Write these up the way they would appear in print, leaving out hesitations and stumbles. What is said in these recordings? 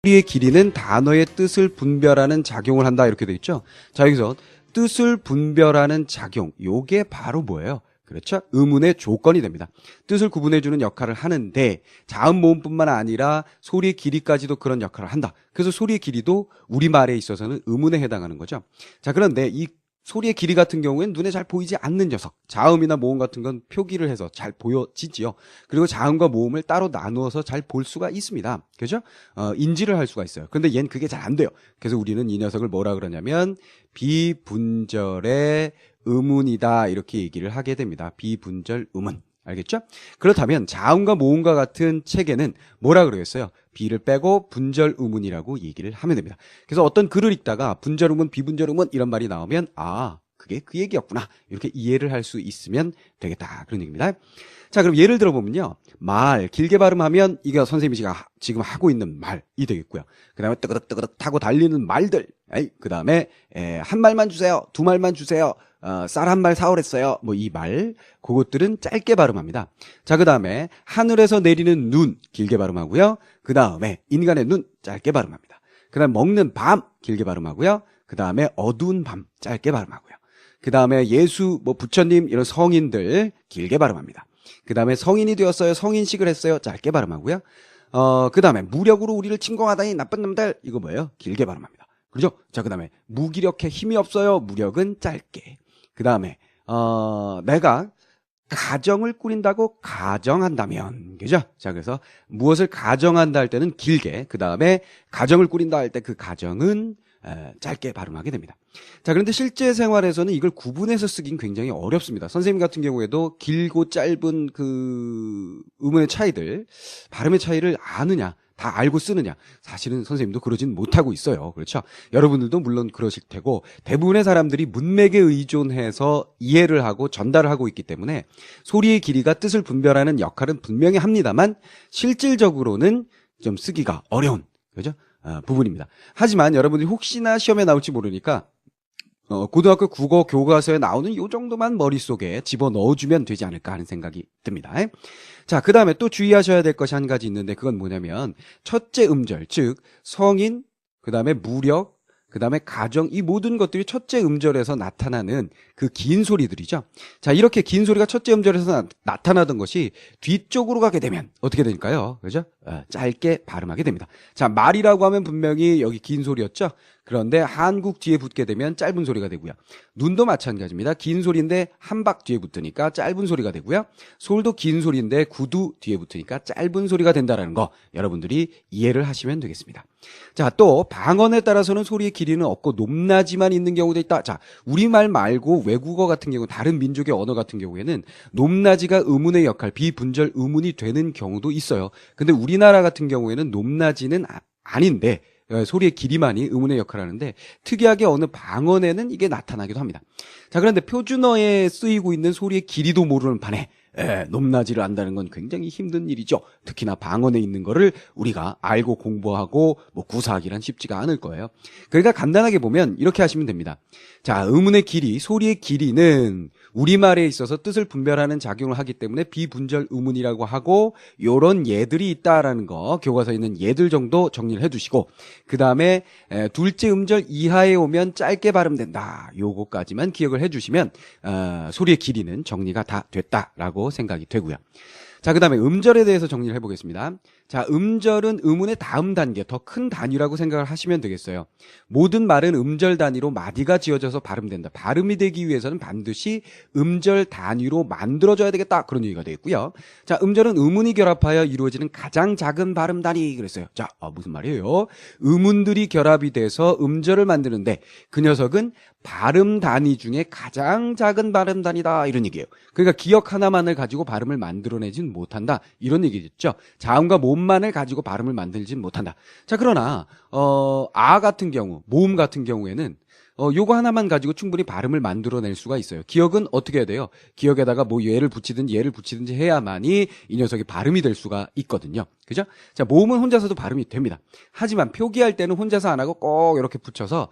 소리의 길이는 단어의 뜻을 분별하는 작용을 한다 이렇게 돼 있죠. 자, 여기서 뜻을 분별하는 작용, 요게 바로 뭐예요? 그렇죠? 의문의 조건이 됩니다. 뜻을 구분해주는 역할을 하는데 자음 모음뿐만 아니라 소리의 길이까지도 그런 역할을 한다. 그래서 소리의 길이도 우리말에 있어서는 의문에 해당하는 거죠. 자, 그런데 이 소리의 길이 같은 경우에는 눈에 잘 보이지 않는 녀석, 자음이나 모음 같은 건 표기를 해서 잘 보여지지요. 그리고 자음과 모음을 따로 나누어서 잘 볼 수가 있습니다. 그죠? 인지를 할 수가 있어요. 그런데 얘는 그게 잘 안 돼요. 그래서 우리는 이 녀석을 뭐라 그러냐면 비분절의 의문이다 이렇게 얘기를 하게 됩니다. 비분절 의문. 알겠죠? 그렇다면 자음과 모음과 같은 책에는 뭐라 그러겠어요? 비를 빼고 분절 의문이라고 얘기를 하면 됩니다. 그래서 어떤 글을 읽다가 분절 의문, 비분절 의문 이런 말이 나오면 아, 그게 그 얘기였구나. 이렇게 이해를 할 수 있으면 되겠다. 그런 얘기입니다. 자, 그럼 예를 들어보면요. 말, 길게 발음하면 이게 선생님이 지금 하고 있는 말이 되겠고요. 그 다음에 뜨그득뜨그득 타고 달리는 말들. 그 다음에 한 말만 주세요. 두 말만 주세요. 쌀 한 말 사오랬어요. 뭐 이 말, 그것들은 짧게 발음합니다. 자, 그 다음에 하늘에서 내리는 눈, 길게 발음하고요. 그 다음에 인간의 눈, 짧게 발음합니다. 그 다음에 먹는 밤, 길게 발음하고요. 그 다음에 어두운 밤, 짧게 발음하고요. 그 다음에 예수, 뭐 부처님 이런 성인들 길게 발음합니다. 그 다음에 성인이 되었어요. 성인식을 했어요. 짧게 발음하고요. 그 다음에 무력으로 우리를 침공하다니 나쁜 놈들, 이거 뭐예요? 길게 발음합니다. 그렇죠? 자, 그 다음에 무기력해 힘이 없어요. 무력은 짧게. 그 다음에 내가 가정을 꾸린다고 가정한다면, 그죠? 자, 그래서 무엇을 가정한다 할 때는 길게, 그 다음에 가정을 꾸린다 할 때 그 가정은 짧게 발음하게 됩니다. 자, 그런데 실제 생활에서는 이걸 구분해서 쓰긴 굉장히 어렵습니다. 선생님 같은 경우에도 길고 짧은 그 의문의 차이들, 발음의 차이를 아느냐, 다 알고 쓰느냐, 사실은 선생님도 그러진 못하고 있어요. 그렇죠? 여러분들도 물론 그러실 테고 대부분의 사람들이 문맥에 의존해서 이해를 하고 전달을 하고 있기 때문에 소리의 길이가 뜻을 분별하는 역할은 분명히 합니다만 실질적으로는 좀 쓰기가 어려운, 그죠? 부분입니다. 하지만 여러분들이 혹시나 시험에 나올지 모르니까 고등학교 국어 교과서에 나오는 요 정도만 머릿속에 집어넣어주면 되지 않을까 하는 생각이 듭니다. 자, 그 다음에 또 주의하셔야 될 것이 한 가지 있는데 그건 뭐냐면 첫째 음절, 즉 성인, 그 다음에 무력, 그 다음에 가정, 이 모든 것들이 첫째 음절에서 나타나는 그 긴 소리들이죠. 자, 이렇게 긴 소리가 첫째 음절에서 나타나던 것이 뒤쪽으로 가게 되면 어떻게 될까요? 그죠? 짧게 발음하게 됩니다. 자, 말이라고 하면 분명히 여기 긴 소리였죠? 그런데 한국 뒤에 붙게 되면 짧은 소리가 되고요. 눈도 마찬가지입니다. 긴 소리인데 한박 뒤에 붙으니까 짧은 소리가 되고요. 솔도 긴 소리인데 구두 뒤에 붙으니까 짧은 소리가 된다는 거 여러분들이 이해를 하시면 되겠습니다. 자, 또 방언에 따라서는 소리의 길이는 없고 높낮이만 있는 경우도 있다. 자, 우리말 말고 외국어 같은 경우, 다른 민족의 언어 같은 경우에는 높낮이가 의문의 역할, 비분절 의문이 되는 경우도 있어요. 근데 우리나라 같은 경우에는 높낮이는 아닌데 소리의 길이만이 의문의 역할을 하는데 특이하게 어느 방언에는 이게 나타나기도 합니다. 자, 그런데 표준어에 쓰이고 있는 소리의 길이도 모르는 판에 높낮이를 안다는 건 굉장히 힘든 일이죠. 특히나 방언에 있는 거를 우리가 알고 공부하고 뭐 구사하기란 쉽지가 않을 거예요. 그러니까 간단하게 보면 이렇게 하시면 됩니다. 자, 의문의 길이, 소리의 길이는 우리말에 있어서 뜻을 분별하는 작용을 하기 때문에 비분절 의문이라고 하고 요런 예들이 있다라는 거 교과서에 있는 예들 정도 정리를 해두시고 그 다음에 둘째 음절 이하에 오면 짧게 발음된다. 요거까지만 기억을 해주시면 소리의 길이는 정리가 다 됐다라고 생각이 되고요. 자, 그 다음에 음절에 대해서 정리를 해보겠습니다. 자, 음절은 의문의 다음 단계, 더 큰 단위라고 생각을 하시면 되겠어요. 모든 말은 음절 단위로 마디가 지어져서 발음된다. 발음이 되기 위해서는 반드시 음절 단위로 만들어져야 되겠다. 그런 얘기가 되겠고요. 자, 음절은 의문이 결합하여 이루어지는 가장 작은 발음 단위 그랬어요. 자, 무슨 말이에요? 의문들이 결합이 돼서 음절을 만드는데 그 녀석은 발음 단위 중에 가장 작은 발음 단위다. 이런 얘기예요. 그러니까 기억 하나만을 가지고 발음을 만들어내진 못한다. 이런 얘기겠죠. 자음과 모음만을 가지고 발음을 만들진 못한다. 자, 그러나 아 같은 경우, 모음 같은 경우에는 요거 하나만 가지고 충분히 발음을 만들어낼 수가 있어요. 기억은 어떻게 해야 돼요? 기억에다가 뭐 얘를 붙이든지 해야만이 이 녀석이 발음이 될 수가 있거든요. 그죠? 자, 모음은 혼자서도 발음이 됩니다. 하지만 표기할 때는 혼자서 안 하고 꼭 이렇게 붙여서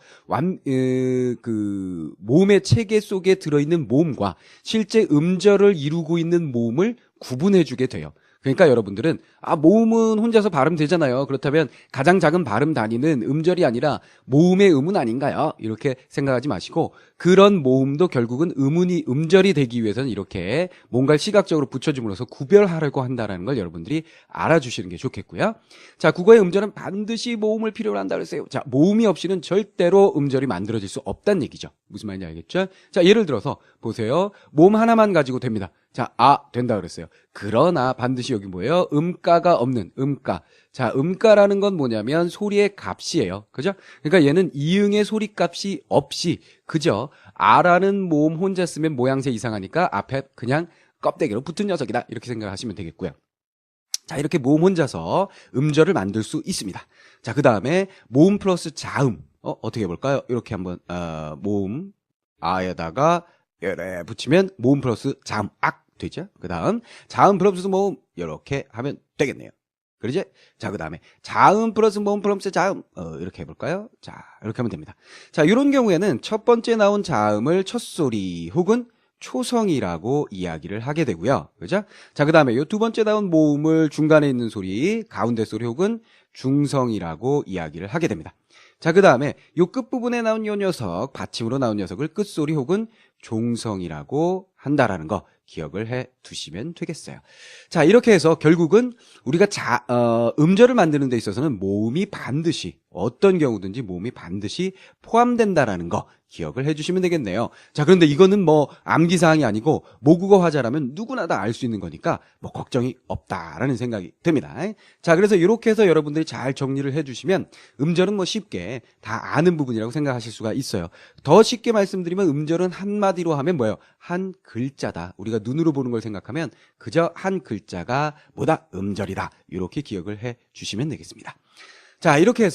그 모음의 체계 속에 들어있는 모음과 실제 음절을 이루고 있는 모음을 구분해주게 돼요. 그러니까 여러분들은 모음은 혼자서 발음 되잖아요. 그렇다면 가장 작은 발음 단위는 음절이 아니라 모음의 음은 아닌가요? 이렇게 생각하지 마시고 그런 모음도 결국은 음절이 되기 위해서는 이렇게 뭔가를 시각적으로 붙여줌으로써 구별하려고 한다는 걸 여러분들이 알아주시는 게 좋겠고요. 자, 국어의 음절은 반드시 모음을 필요로 한다 그랬어요. 자, 모음이 없이는 절대로 음절이 만들어질 수 없다는 얘기죠. 무슨 말인지 알겠죠? 자, 예를 들어서 보세요. 모음 하나만 가지고 됩니다. 자, 된다 그랬어요. 그러나 반드시 여기 뭐예요? 음가가 없는 음가. 자, 음가라는 건 뭐냐면 소리의 값이에요. 그죠? 그러니까 얘는 이응의 소리 값이 없이 그죠? 아라는 모음 혼자 쓰면 모양새 이상하니까 앞에 그냥 껍데기로 붙은 녀석이다. 이렇게 생각하시면 되겠고요. 자, 이렇게 모음 혼자서 음절을 만들 수 있습니다. 자, 그 다음에 모음 플러스 자음. 어떻게 해볼까요? 이렇게 한번, 모음, 아에다가, 열에 붙이면 모음 플러스 자음, 되죠? 그 다음, 자음 플러스 모음, 이렇게 하면 되겠네요. 그러지? 자, 그 다음에, 자음 플러스 모음 플러스 자음, 이렇게 해볼까요? 자, 이렇게 하면 됩니다. 자, 이런 경우에는 첫 번째 나온 자음을 첫 소리 혹은 초성이라고 이야기를 하게 되고요. 그죠? 자, 그 다음에 이 두 번째 나온 모음을 중간에 있는 소리, 가운데 소리 혹은 중성이라고 이야기를 하게 됩니다. 자, 그 다음에 이 끝부분에 나온 이 녀석, 받침으로 나온 녀석을 끝소리 혹은 종성이라고 한다라는 거 기억을 해 두시면 되겠어요. 자, 이렇게 해서 결국은 우리가 음절을 만드는 데 있어서는 모음이 반드시 어떤 경우든지 모음이 반드시 포함된다라는 거 기억을 해주시면 되겠네요. 자, 그런데 이거는 뭐 암기사항이 아니고 모국어 화자라면 누구나 다 알 수 있는 거니까 뭐 걱정이 없다라는 생각이 듭니다. 자, 그래서 이렇게 해서 여러분들이 잘 정리를 해주시면 음절은 뭐 쉽게 다 아는 부분이라고 생각하실 수가 있어요. 더 쉽게 말씀드리면 음절은 한마디로 하면 뭐예요? 한 글자다. 우리가 눈으로 보는 걸 생각하면 그저 한 글자가 뭐다? 음절이다. 이렇게 기억을 해 주시면 되겠습니다. 자, 이렇게 해서